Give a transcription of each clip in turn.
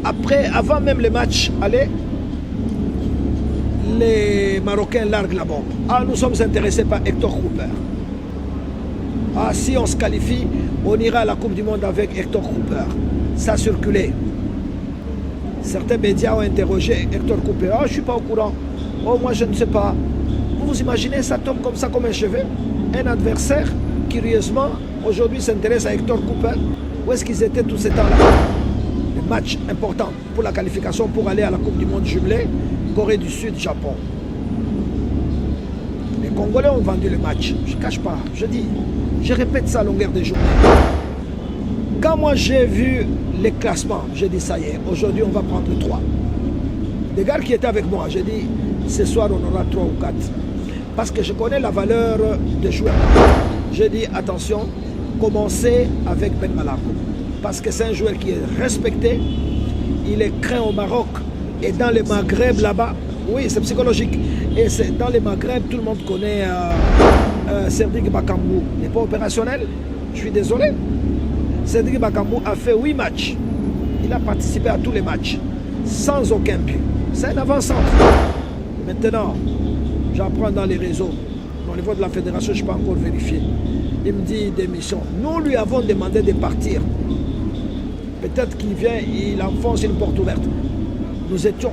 Après, avant même le match, allez, les Marocains larguent la bombe. Ah, nous sommes intéressés par Hector Cooper. Ah, si on se qualifie, on ira à la Coupe du Monde avec Hector Cooper. Ça a circulé. Certains médias ont interrogé Hector Cooper. Ah, je ne suis pas au courant. Oh, moi, je ne sais pas. Vous vous imaginez, ça tombe comme ça, comme un cheveu. Un adversaire, curieusement, aujourd'hui s'intéresse à Hector Cooper. Où est-ce qu'ils étaient tous ces temps-là? Le match important pour la qualification pour aller à la Coupe du Monde jumelée, Corée du Sud, Japon. Les Congolais ont vendu le match. Je ne cache pas, je dis, je répète ça à longueur de journée. Quand moi j'ai vu les classements, j'ai dit ça y est, aujourd'hui on va prendre 3. Les gars qui étaient avec moi, j'ai dit, ce soir on aura 3 ou 4. Parce que je connais la valeur des joueurs. J'ai dit, attention, commencez avec Ben Malako. Parce que c'est un joueur qui est respecté, il est craint au Maroc et dans les Maghreb là-bas. Oui, c'est psychologique. Et dans les Maghreb, tout le monde connaît Cédric Bakambu. Il n'est pas opérationnel, je suis désolé. Cédric Bakambu a fait 8 matchs. Il a participé à tous les matchs, sans aucun but. C'est un avant-centre. Maintenant, j'apprends dans les réseaux. Au niveau de la fédération, je ne peux pas encore vérifier. Il me dit démission. Nous lui avons demandé de partir. Peut-être qu'il vient, il enfonce une porte ouverte. Nous étions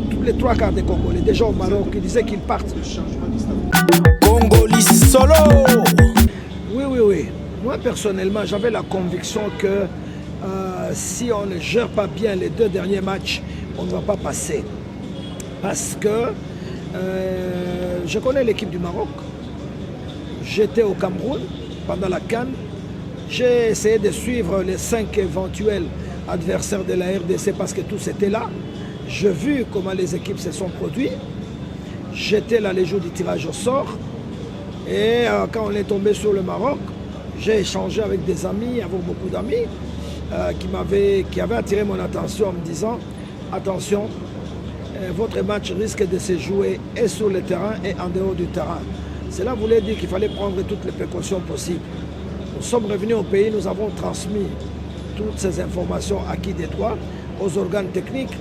tous les 3 quarts des Congolais, déjà au Maroc, qui disaient qu'ils partent. Congolais solo. Oui. Moi, personnellement, j'avais la conviction que si on ne gère pas bien les 2 derniers matchs, on ne va pas passer. Parce que je connais l'équipe du Maroc. J'étais au Cameroun pendant la CAN. J'ai essayé de suivre les 5 éventuels adversaires de la RDC parce que tous étaient là. J'ai vu comment les équipes se sont produites. J'étais là les jours du tirage au sort. Et quand on est tombé sur le Maroc, j'ai échangé avec des amis, avec beaucoup d'amis, qui avaient attiré mon attention en me disant « Attention, votre match risque de se jouer et sur le terrain et en dehors du terrain. » Cela voulait dire qu'il fallait prendre toutes les précautions possibles. Nous sommes revenus au pays, nous avons transmis toutes ces informations à qui des droits, aux organes techniques.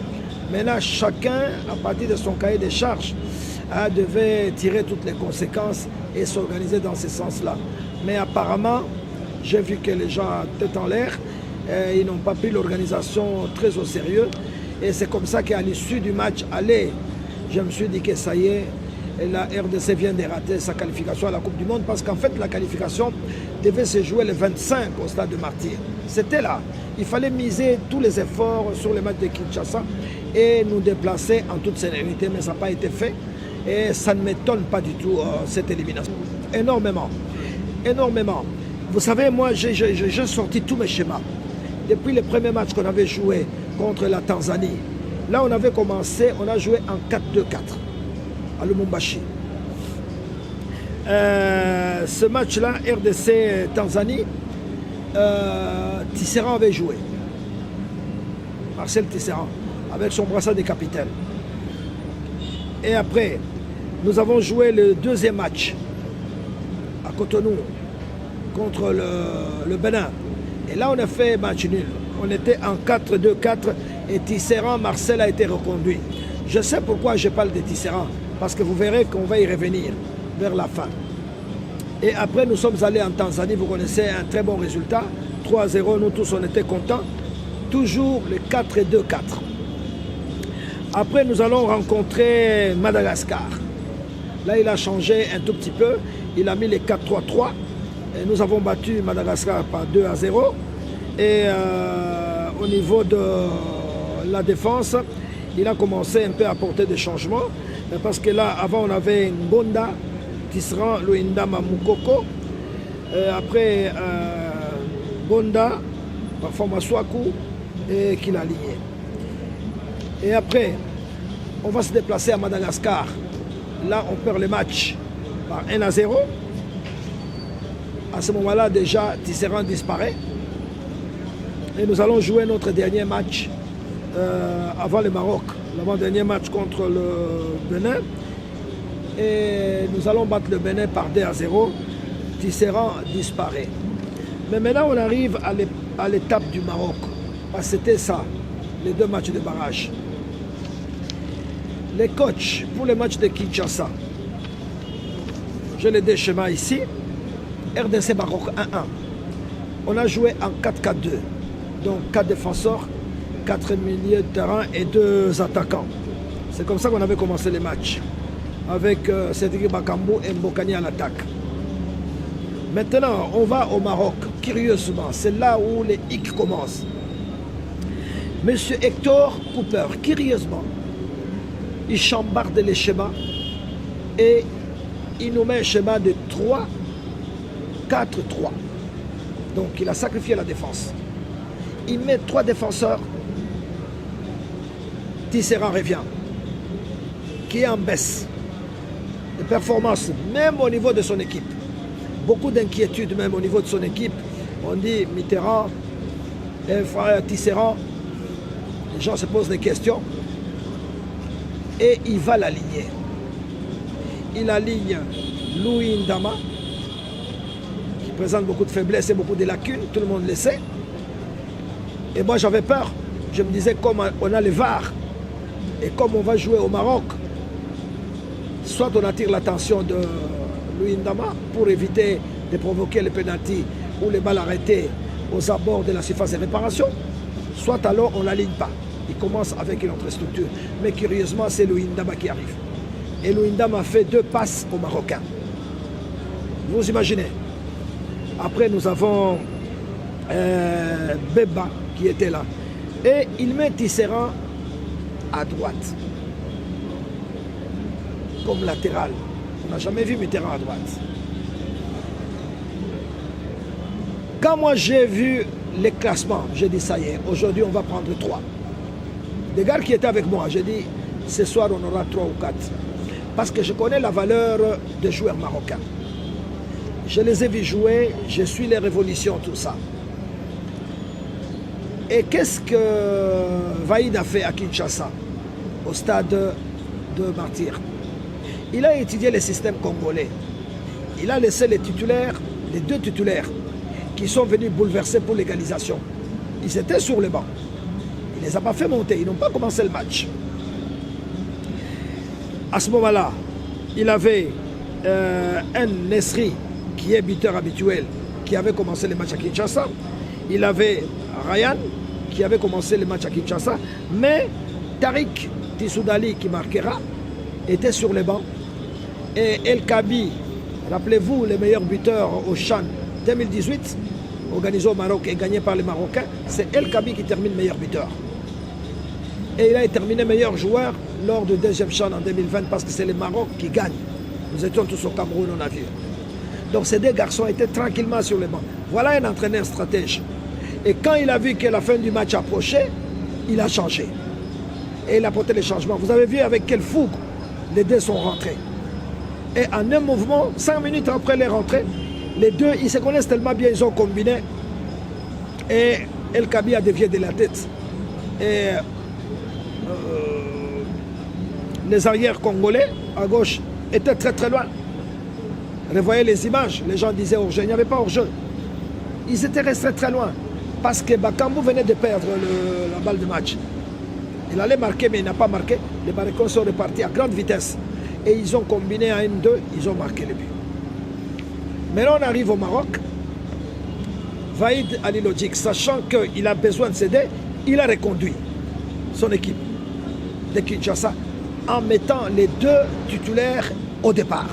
Maintenant, chacun, à partir de son cahier de charges, devait tirer toutes les conséquences et s'organiser dans ce sens-là. Mais apparemment, j'ai vu que les gens, tête en l'air, ils n'ont pas pris l'organisation très au sérieux. Et c'est comme ça qu'à l'issue du match aller, je me suis dit que ça y est, la RDC vient de rater sa qualification à la Coupe du Monde parce qu'en fait, la qualification devait se jouer le 25 au stade de Martyrs. C'était là. Il fallait miser tous les efforts sur le match de Kinshasa et nous déplacer en toute sérénité, mais ça n'a pas été fait. Et ça ne m'étonne pas du tout, cette élimination. Énormément. Vous savez, moi, j'ai sorti tous mes schémas. Depuis le premier match qu'on avait joué contre la Tanzanie, là, on avait commencé, on a joué en 4-2-4 à Lumumbashi. Ce match-là, RDC-Tanzanie, Tisserand avait joué. Marcel Tisserand, avec son brassard de capitaine. Et après, nous avons joué le 2e match à Cotonou contre le Bénin. Et là, on a fait match nul. On était en 4-2-4 et Tisserand, Marcel a été reconduit. Je sais pourquoi je parle de Tisserand, parce que vous verrez qu'on va y revenir vers la fin. Et après, nous sommes allés en Tanzanie, vous connaissez un très bon résultat. 3-0, nous tous, on était contents. Toujours le 4-2-4. Après, nous allons rencontrer Madagascar. Là, il a changé un tout petit peu. Il a mis les 4-3-3. Et nous avons battu Madagascar par 2-0. Et au niveau de la défense, il a commencé un peu à apporter des changements. Parce que là, avant, on avait Ngonda, Tisserand, Luindama, Moukoko. Après, Gonda, parfois Maswaku et Kilali. Et après, on va se déplacer à Madagascar. Là, on perd le match par 1-0. À ce moment-là, déjà, Tisserand disparaît. Et nous allons jouer notre dernier match avant le Maroc. L'avant-dernier match contre le Bénin. Et nous allons battre le Bénin par 2-0. Tisserand disparaît. Mais maintenant, on arrive à l'étape du Maroc. C'était ça. les 2 matchs de barrage. Les coachs pour le match de Kinshasa. J'ai les 2 schémas ici. RDC Maroc 1-1. On a joué en 4-4-2. Donc 4 défenseurs, 4 milieux de terrain et 2 attaquants. C'est comme ça qu'on avait commencé les matchs. Avec Cédric Bakambu et Mbokani à l'attaque. Maintenant, on va au Maroc. Curieusement, c'est là où les hicks commencent. Monsieur Hector Cooper, curieusement, il chambarde les schémas et il nous met un schéma de 3-4-3. Donc il a sacrifié la défense. Il met 3 défenseurs. Tisserand revient, qui est en baisse de performance, même au niveau de son équipe. Beaucoup d'inquiétudes même au niveau de son équipe. On dit Mitterrand, Tisserand, les gens se posent des questions. Et il va l'aligner. Il aligne Louis Ndama, qui présente beaucoup de faiblesses et beaucoup de lacunes, tout le monde le sait. Et moi j'avais peur. Je me disais, comme on a le VAR, et comme on va jouer au Maroc, soit on attire l'attention de Louis Ndama pour éviter de provoquer le penalty ou les balles arrêtées aux abords de la surface de réparation, soit alors on ne l'aligne pas. Il commence avec une autre structure. Mais curieusement, c'est Louis Ndama qui arrive. Et Louis Ndama fait 2 passes aux Marocains. Vous imaginez. Après, nous avons Beba qui était là. Et il met Tisserand à droite. Comme latéral. On n'a jamais vu Mitterrand à droite. Quand moi j'ai vu les classements, j'ai dit ça y est, aujourd'hui on va prendre 3. Des gars qui étaient avec moi, j'ai dit ce soir on aura 3 ou 4. Parce que je connais la valeur des joueurs marocains. Je les ai vus jouer, je suis les révolutions, tout ça. Et qu'est-ce que Vaïd a fait à Kinshasa, au stade de Martyr? Il a étudié le système congolais. Il a laissé les titulaires, les 2 titulaires, qui sont venus bouleverser pour l'égalisation. Ils étaient sur le banc. Il ne les a pas fait monter, ils n'ont pas commencé le match. À ce moment-là, il avait un Nesri, qui est buteur habituel, qui avait commencé le match à Kinshasa. Il avait Ryan, qui avait commencé le match à Kinshasa. Mais Tariq Tissoudali, qui marquera, était sur le banc. Et El Kabi, rappelez-vous, le meilleur buteur au Chan 2018, organisé au Maroc et gagné par les Marocains, c'est El Kabi qui termine meilleur buteur. Et il a terminé meilleur joueur lors du 2e Chan en 2020 parce que c'est le Maroc qui gagne. Nous étions tous au Cameroun, on a vu. Donc ces 2 garçons étaient tranquillement sur le banc. Voilà un entraîneur stratège. Et quand il a vu que la fin du match approchait, il a changé. Et il a apporté les changements. Vous avez vu avec quelle fougue les 2 sont rentrés. Et en un mouvement, 5 minutes après les rentrées, les 2, ils se connaissent tellement bien, ils ont combiné. Et El Kabi a dévié de la tête. Et les arrières congolais, à gauche, étaient très très loin. Revoyez les images, les gens disaient hors-jeu, il n'y avait pas hors-jeu. Ils étaient restés très loin. Parce que Bakambu venait de perdre la balle de match. Il allait marquer, mais il n'a pas marqué. Les Marocains sont repartis à grande vitesse. Et ils ont combiné à 1-2, ils ont marqué le but. Maintenant, on arrive au Maroc. Vaïd Ali Logic, sachant qu'il a besoin de céder, il a reconduit son équipe de Kinshasa en mettant les 2 titulaires au départ.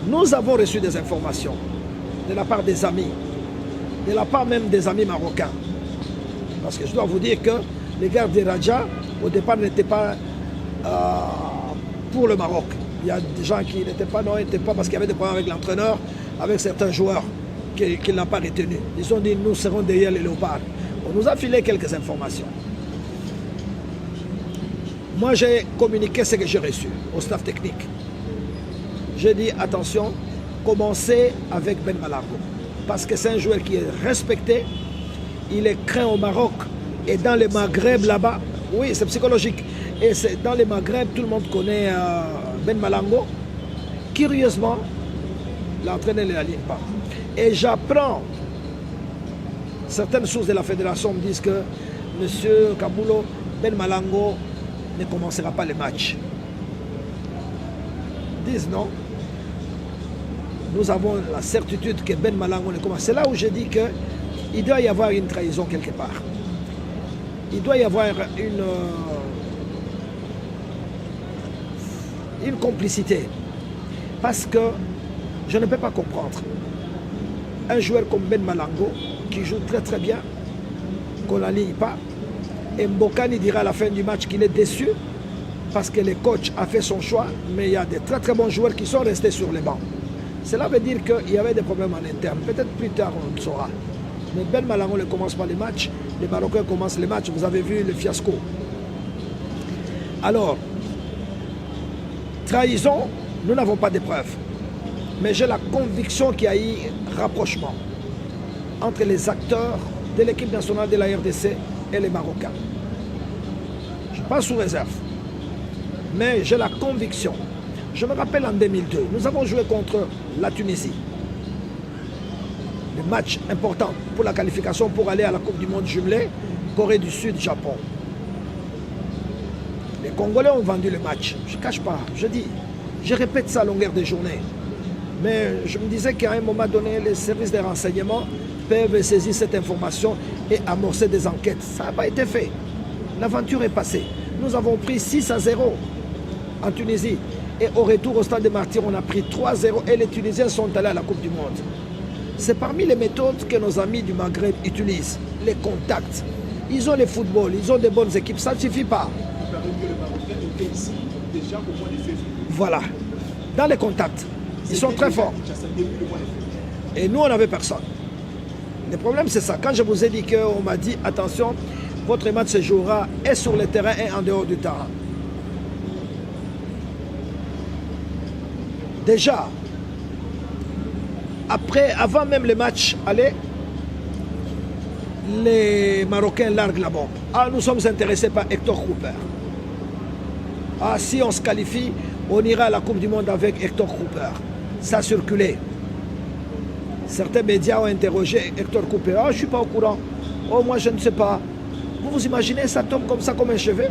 Nous avons reçu des informations de la part des amis, de la part même des amis marocains. Parce que je dois vous dire que les gars de Raja, au départ, n'étaient pas pour le Maroc. Il y a des gens qui n'étaient pas, non, ils n'étaient pas parce qu'il y avait des problèmes avec l'entraîneur, avec certains joueurs qu'il n'a pas retenus. Ils ont dit, nous serons derrière les léopards. On nous a filé quelques informations. Moi, j'ai communiqué ce que j'ai reçu au staff technique. J'ai dit, attention, commencez avec Ben Malango. Parce que c'est un joueur qui est respecté, il est craint au Maroc et dans le Maghreb là-bas. Oui, c'est psychologique. Et dans le Maghreb, tout le monde connaît Ben Malango. Curieusement, l'entraîneur ne l'aligne pas. Et j'apprends Certaines sources de la fédération me disent que M. Kabulo, Ben Malango ne commencera pas le match. Ils disent non. Nous avons la certitude que Ben Malango ne commence. C'est là où je dis qu'il doit y avoir une trahison quelque part. Il doit y avoir une complicité. Parce que je ne peux pas comprendre. Un joueur comme Ben Malango, qui joue très très bien, qu'on n'aligne pas, et Mbokani dira à la fin du match qu'il est déçu parce que le coach a fait son choix, mais il y a des très très bons joueurs qui sont restés sur les bancs. Cela veut dire qu'il y avait des problèmes en interne. Peut-être plus tard on le saura. Mais Ben Malango ne commence pas les matchs, les Marocains commencent les matchs, vous avez vu le fiasco. Alors, trahison, nous n'avons pas de preuves. Mais j'ai la conviction qu'il y a eu rapprochement entre les acteurs de l'équipe nationale de la RDC et les Marocains. Je ne suis pas sous réserve, mais j'ai la conviction. Je me rappelle en 2002, nous avons joué contre la Tunisie. Le match important pour la qualification pour aller à la Coupe du Monde jumelée, Corée du Sud, Japon. Les Congolais ont vendu le match. Je ne cache pas, je répète ça à longueur de journée. Mais je me disais qu'à un moment donné, les services de renseignement peuvent saisir cette information et amorcer des enquêtes. Ça n'a pas été fait. L'aventure est passée. Nous avons pris 6-0 en Tunisie. Et au retour au Stade des Martyrs, on a pris 3-0 et les Tunisiens sont allés à la Coupe du Monde. C'est parmi les méthodes que nos amis du Maghreb utilisent. Les contacts. Ils ont le football, ils ont des bonnes équipes. Ça ne suffit pas. Voilà. Dans les contacts. Ils sont très forts. Et nous, on n'avait personne. Le problème, c'est ça. Quand je vous ai dit qu'on m'a dit, attention, votre match se jouera et sur le terrain et en dehors du terrain. Déjà, avant même le match aller, les Marocains larguent la bombe. Ah, nous sommes intéressés par Hector Cooper. Ah, si on se qualifie, on ira à la Coupe du Monde avec Hector Cooper. Ça a circulé. Certains médias ont interrogé Hector Cooper. Ah, je ne suis pas au courant. Oh, moi, je ne sais pas. Vous vous imaginez, ça tombe comme ça, comme un cheveu.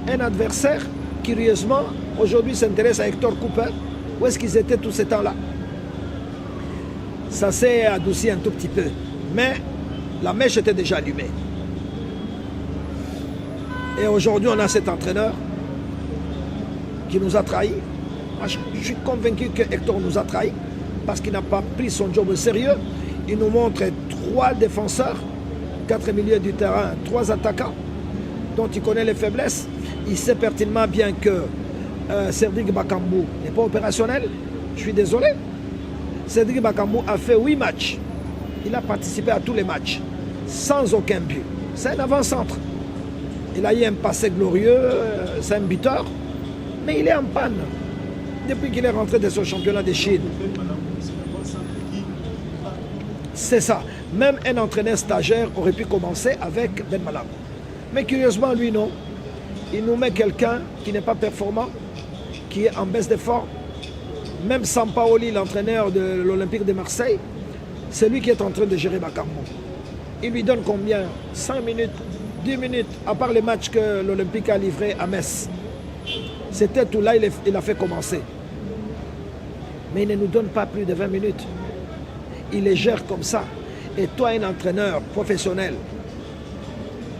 Un adversaire, curieusement, aujourd'hui s'intéresse à Hector Cooper. Où est-ce qu'ils étaient tout ce temps-là? Ça s'est adouci un tout petit peu. Mais la mèche était déjà allumée. Et aujourd'hui, on a cet entraîneur qui nous a trahis. Je suis convaincu que Hector nous a trahis parce qu'il n'a pas pris son job au sérieux. Il nous montre 3 défenseurs, 4 milieux du terrain, 3 attaquants dont il connaît les faiblesses. Il sait pertinemment bien que Cédric Bakambu n'est pas opérationnel. Je suis désolé. Cédric Bakambu a fait 8 matchs. Il a participé à tous les matchs sans aucun but. C'est un avant-centre. Il a eu un passé glorieux, c'est un buteur, mais il est en panne depuis qu'il est rentré de ce championnat de Chine. C'est ça. Même un entraîneur stagiaire aurait pu commencer avec Ben Malango. Mais curieusement, lui, non. Il nous met quelqu'un qui n'est pas performant, qui est en baisse de forme. Même Sampaoli, l'entraîneur de l'Olympique de Marseille, c'est lui qui est en train de gérer Bakambu. Il lui donne combien? 5 minutes, 10 minutes, à part les matchs que l'Olympique a livrés à Metz. C'était tout là, il a fait commencer. Mais il ne nous donne pas plus de 20 minutes. Il les gère comme ça. Et toi, un entraîneur professionnel,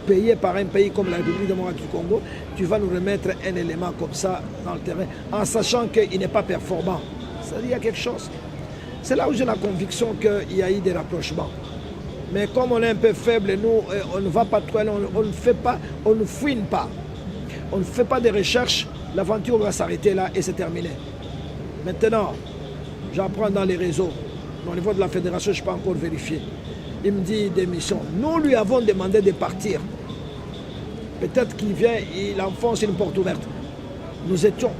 payé par un pays comme la République démocratique du Congo, tu vas nous remettre un élément comme ça dans le terrain, en sachant qu'il n'est pas performant. Ça veut dire qu'il y a quelque chose. C'est là où j'ai la conviction qu'il y a eu des rapprochements. Mais comme on est un peu faible, nous, on ne va pas trop loin, on ne fait pas, on ne fouine pas. On ne fait pas de recherches, l'aventure va s'arrêter là et c'est terminé. Maintenant, j'apprends dans les réseaux, au niveau de la fédération, je ne peux pas encore vérifier. Il me dit démission. Nous lui avons demandé de partir. Peut-être qu'il vient, il enfonce une porte ouverte. Nous étions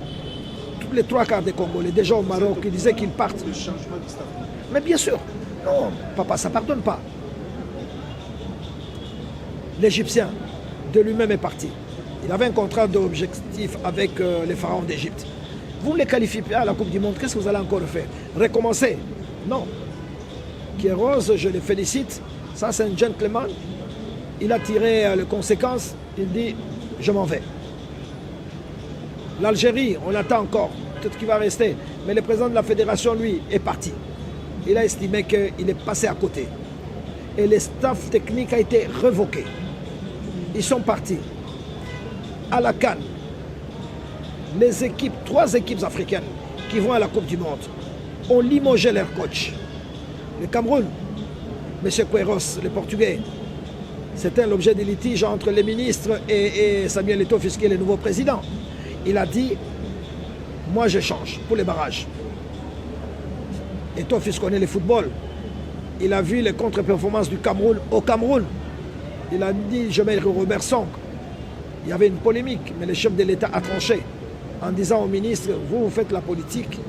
tous les 3 quarts des Congolais, déjà au Maroc, qui disaient qu'ils partent. Mais bien sûr, non, papa, ça ne pardonne pas. L'Égyptien, de lui-même, est parti. Il avait un contrat d'objectif avec les pharaons d'Égypte. Vous ne les qualifiez pas à la Coupe du Monde, qu'est-ce que vous allez encore faire? Recommencer? Non. Queiroz, je le félicite, Ça, c'est un gentleman. Il a tiré les conséquences. Il dit, je m'en vais. L'Algérie, on attend encore. Peut-être qu'il va rester. Mais le président de la fédération, lui, est parti. Il a estimé qu'il est passé à côté. Et le staff technique a été révoqué. Ils sont partis. À la CAN, les équipes, 3 équipes africaines qui vont à la Coupe du Monde ont limogé leur coach. Le Cameroun, M. Queiroz, le Portugais, c'était l'objet des litiges entre les ministres et Samuel Eto'o, qui est le nouveau président. Il a dit, moi je change pour les barrages. Eto'o, fils connaît le football, il a vu les contre-performances du Cameroun au Cameroun. Il a dit, je mets Robert Song. Il y avait une polémique, mais le chef de l'État a tranché en disant au ministre, vous faites la politique,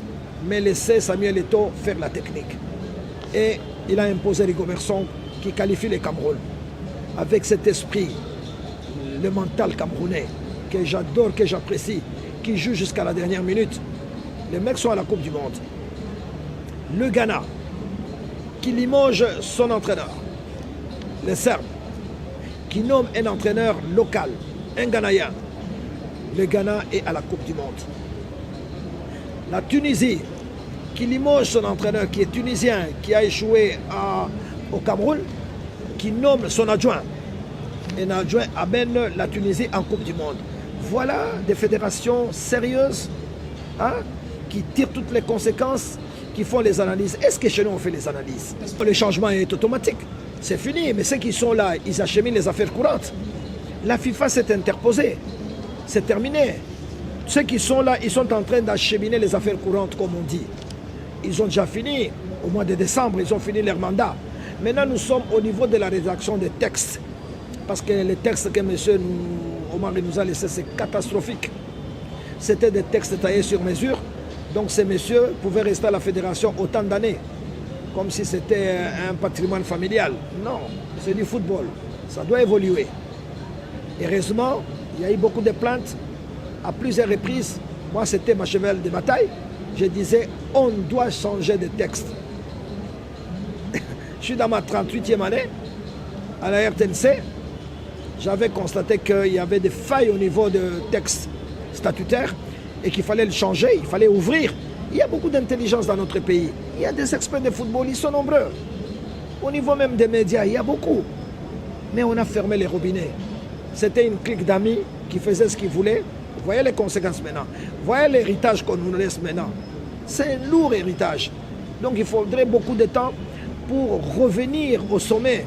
mais laissez Samuel Eto'o faire la technique. Et il a imposé Rigobert Song qui qualifie le Cameroun. Avec cet esprit, le mental camerounais, que j'adore, que j'apprécie, qui joue jusqu'à la dernière minute. Les mecs sont à la Coupe du Monde. Le Ghana, qui limoge son entraîneur. Les Serbes, qui nomment un entraîneur local, un Ghanaïen. Le Ghana est à la Coupe du Monde. La Tunisie, qui limoge son entraîneur, qui est tunisien, qui a échoué au Cameroun, qui nomme son adjoint. Un adjoint amène la Tunisie en Coupe du Monde. Voilà des fédérations sérieuses, hein, qui tirent toutes les conséquences, qui font les analyses. Est-ce que chez nous on fait les analyses? Le changement est automatique. C'est fini, mais ceux qui sont là, ils acheminent les affaires courantes. La FIFA s'est interposée. C'est terminé. Ceux qui sont là, ils sont en train d'acheminer les affaires courantes, comme on dit. Ils ont déjà fini. Au mois de décembre, ils ont fini leur mandat. Maintenant, nous sommes au niveau de la rédaction des textes. Parce que les textes que M. Omar nous a laissés, c'est catastrophique. C'était des textes taillés sur mesure. Donc ces messieurs pouvaient rester à la fédération autant d'années. Comme si c'était un patrimoine familial. Non, c'est du football. Ça doit évoluer. Heureusement, il y a eu beaucoup de plaintes à plusieurs reprises. Moi, c'était ma cheval de bataille. Je disais, on doit changer de texte. Je suis dans ma 38e année à la RTNC. J'avais constaté qu'il y avait des failles au niveau de texte statutaire et qu'il fallait le changer, il fallait ouvrir. Il y a beaucoup d'intelligence dans notre pays. Il y a des experts de football, ils sont nombreux. Au niveau même des médias, il y a beaucoup. Mais on a fermé les robinets. C'était une clique d'amis qui faisaient ce qu'ils voulaient. Vous voyez les conséquences maintenant. Vous voyez l'héritage qu'on nous laisse maintenant. C'est un lourd héritage. Donc il faudrait beaucoup de temps pour revenir au sommet.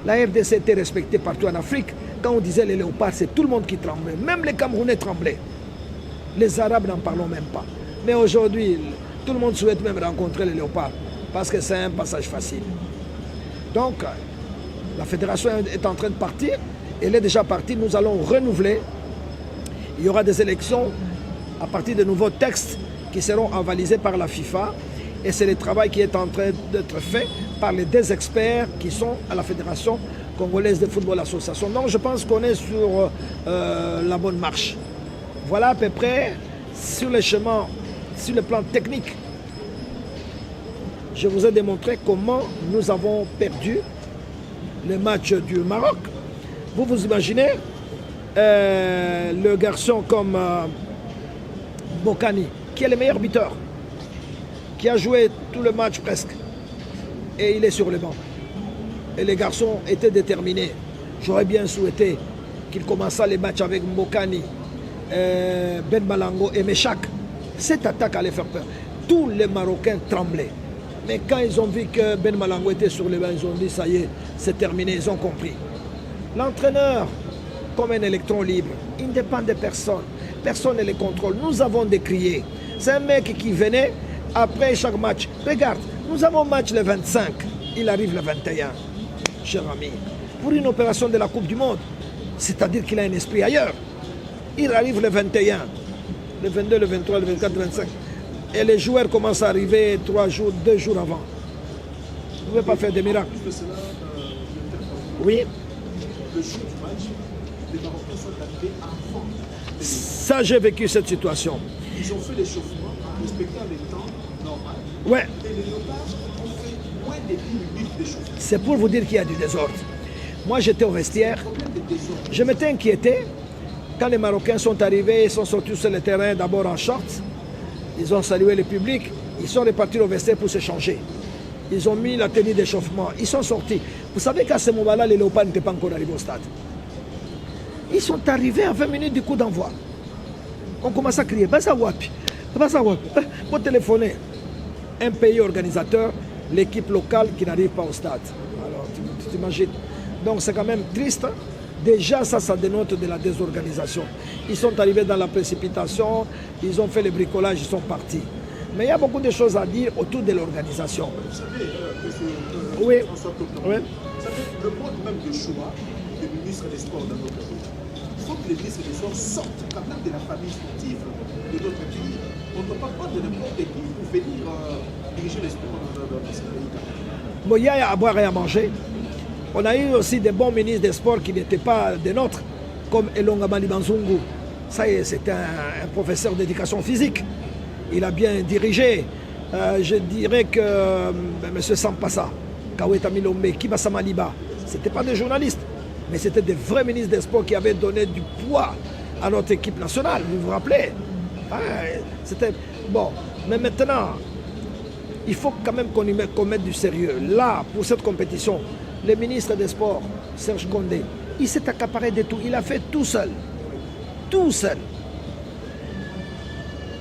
La FDC était respectée partout en Afrique. Quand on disait les léopards, c'est tout le monde qui tremblait. Même les Camerounais tremblaient. Les Arabes n'en parlons même pas. Mais aujourd'hui, tout le monde souhaite même rencontrer les léopards parce que c'est un passage facile. Donc, la fédération est en train de partir. Elle est déjà partie. Nous allons renouveler. Il y aura des élections à partir de nouveaux textes qui seront avalisés par la FIFA. Et c'est le travail qui est en train d'être fait par les 2 experts qui sont à la Fédération congolaise de football association. Donc je pense qu'on est sur la bonne marche. Voilà à peu près sur le chemin, sur le plan technique. Je vous ai démontré comment nous avons perdu le match du Maroc. Vous vous imaginez le garçon comme Bokani, qui est le meilleur buteur, qui a joué tout le match presque, et il est sur le banc. Et les garçons étaient déterminés. J'aurais bien souhaité qu'il commençât les matchs avec Mbokani, Ben Malango et Meshak. Cette attaque allait faire peur. Tous les Marocains tremblaient. Mais quand ils ont vu que Ben Malango était sur le banc, ils ont dit ça y est, c'est terminé, ils ont compris. L'entraîneur, comme un électron libre, il ne dépend de personne. Personne ne les contrôle. Nous avons décrié. C'est un mec qui venait après chaque match. Regarde, nous avons match le 25. Il arrive le 21, cher ami. Pour une opération de la Coupe du Monde, c'est-à-dire qu'il a un esprit ailleurs. Il arrive le 21, le 22, le 23, le 24, le 25. Et les joueurs commencent à arriver 3 jours, 2 jours avant. Vous ne pouvez pas faire des miracles. Oui. Le jour du match, les Marocains sont arrivés avant. Ça, j'ai vécu cette situation. Ils ont fait l'échauffement, respectant les temps normaux. Ouais. Et les léopards ont fait moins de 10 minutes de choses. C'est pour vous dire qu'il y a du désordre. Moi, j'étais au vestiaire. Je m'étais inquiété. Quand les Marocains sont arrivés, ils sont sortis sur le terrain, d'abord en shorts. Ils ont salué le public. Ils sont repartis au vestiaire pour se changer. Ils ont mis la tenue d'échauffement. Ils sont sortis. Vous savez qu'à ce moment-là, les Léopards n'étaient pas encore arrivés au stade. Ils sont arrivés à 20 minutes du coup d'envoi. On commence à crier, Bassa Wapi, Bassa Wapi. Pour téléphoner. Un pays organisateur, l'équipe locale qui n'arrive pas au stade. Alors, tu t'imagines. Donc, c'est quand même triste. Déjà, ça dénote de la désorganisation. Ils sont arrivés dans la précipitation, ils ont fait le bricolage, ils sont partis. Mais il y a beaucoup de choses à dire autour de l'organisation. Vous savez, Oui. François Tonton, Oui. vous savez, le mode même de choix du ministre des Sports dans notre pays. Il faut que les ministres des Sports sortent quand même de la famille sportive de notre pays. On ne peut pas prendre n'importe qui pour venir diriger les sports dans ce pays. Bon, il y a à boire et à manger. On a eu aussi des bons ministres des sports qui n'étaient pas des nôtres, comme Elonga Malibanzungu. Ça y est, c'était un professeur d'éducation physique. Il a bien dirigé. Je dirais que M. Sampassa, Kaweta Milombe, Kibasa Maliba, ce n'étaient pas des journalistes, mais c'était des vrais ministres des sports qui avaient donné du poids à notre équipe nationale, vous vous rappelez? C'était bon. Mais maintenant, il faut quand même qu'on mette du sérieux. Là, pour cette compétition, le ministre des Sports, Serge Condé, il s'est accaparé de tout. Il a fait tout seul. Tout seul.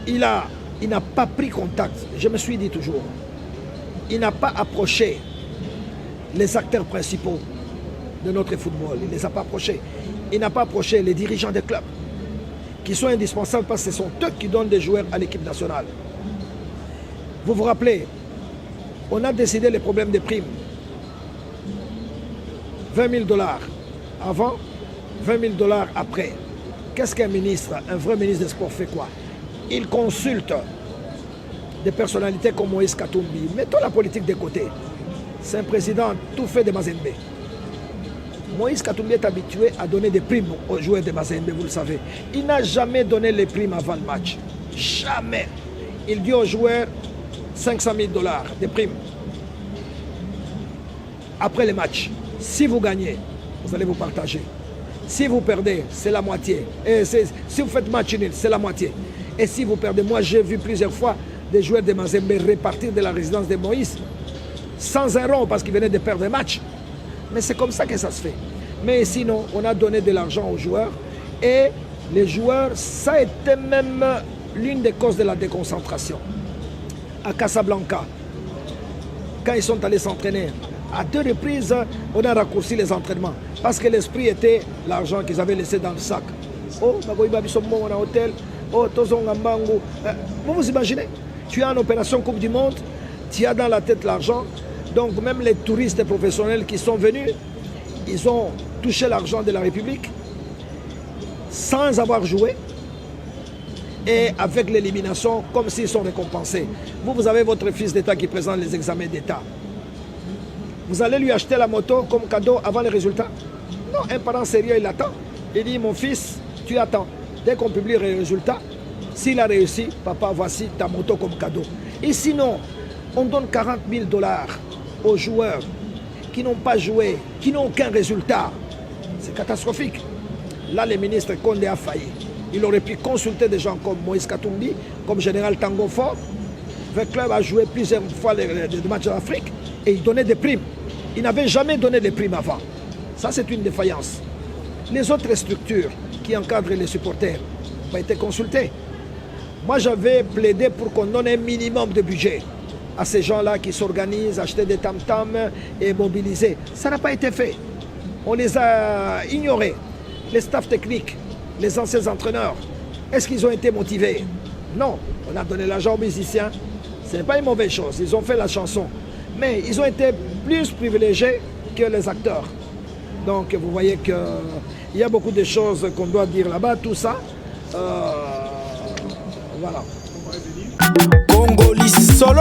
Il n'a pas pris contact. Je me suis dit toujours. Il n'a pas approché les acteurs principaux de notre football. Il ne les a pas approchés. Il n'a pas approché les dirigeants des clubs qui sont indispensables parce que ce sont eux qui donnent des joueurs à l'équipe nationale. Vous vous rappelez, on a décidé les problèmes des primes. 20 000 $ avant, 20 000 $ après. Qu'est-ce qu'un ministre, un vrai ministre des Sports fait quoi? Il consulte des personnalités comme Moïse Katumbi. Mettons la politique de côté. C'est un président tout fait de Mazembe. Moïse Katumbi est habitué à donner des primes aux joueurs de Mazembe, vous le savez. Il n'a jamais donné les primes avant le match. Jamais. Il dit aux joueurs 500 000 $ de primes. Après le match, si vous gagnez, vous allez vous partager. Si vous perdez, c'est la moitié. Et si vous faites match nul, c'est la moitié. Et si vous perdez, moi j'ai vu plusieurs fois des joueurs de Mazembe repartir de la résidence de Moïse sans un rond parce qu'ils venaient de perdre un match. Mais c'est comme ça que ça se fait. Mais sinon, on a donné de l'argent aux joueurs. Et les joueurs, ça a été même l'une des causes de la déconcentration. À Casablanca, quand ils sont allés s'entraîner, à 2 reprises, on a raccourci les entraînements. Parce que l'esprit était l'argent qu'ils avaient laissé dans le sac. Oh, on a hôtel. Oh, Tozongambango. Vous vous imaginez? Tu as une opération Coupe du Monde, tu as dans la tête l'argent. Donc même les touristes professionnels qui sont venus, ils ont touché l'argent de la République sans avoir joué et avec l'élimination comme s'ils sont récompensés. Vous avez votre fils d'État qui présente les examens d'État. Vous allez lui acheter la moto comme cadeau avant les résultats? Non, un parent sérieux, il attend. Il dit, mon fils, tu attends. Dès qu'on publie les résultats, s'il a réussi, papa, voici ta moto comme cadeau. Et sinon, on donne 40 000 $ aux joueurs qui n'ont pas joué, qui n'ont aucun résultat. C'est catastrophique. Là, le ministre Condé a failli. Il aurait pu consulter des gens comme Moïse Katumbi, comme Général Tango Fort. Le club a joué plusieurs fois les matchs d'Afrique et il donnait des primes. Il n'avait jamais donné de primes avant. Ça, c'est une défaillance. Les autres structures qui encadrent les supporters n'ont pas été consultées. Moi, j'avais plaidé pour qu'on donne un minimum de budget à ces gens-là qui s'organisent, acheter des tam-tams et mobiliser. Ça n'a pas été fait. On les a ignorés. Les staffs techniques, les anciens entraîneurs, est-ce qu'ils ont été motivés? Non. On a donné l'argent aux musiciens. Ce n'est pas une mauvaise chose. Ils ont fait la chanson. Mais ils ont été plus privilégiés que les acteurs. Donc vous voyez qu'il y a beaucoup de choses qu'on doit dire là-bas. Tout ça, voilà. Congolais solo.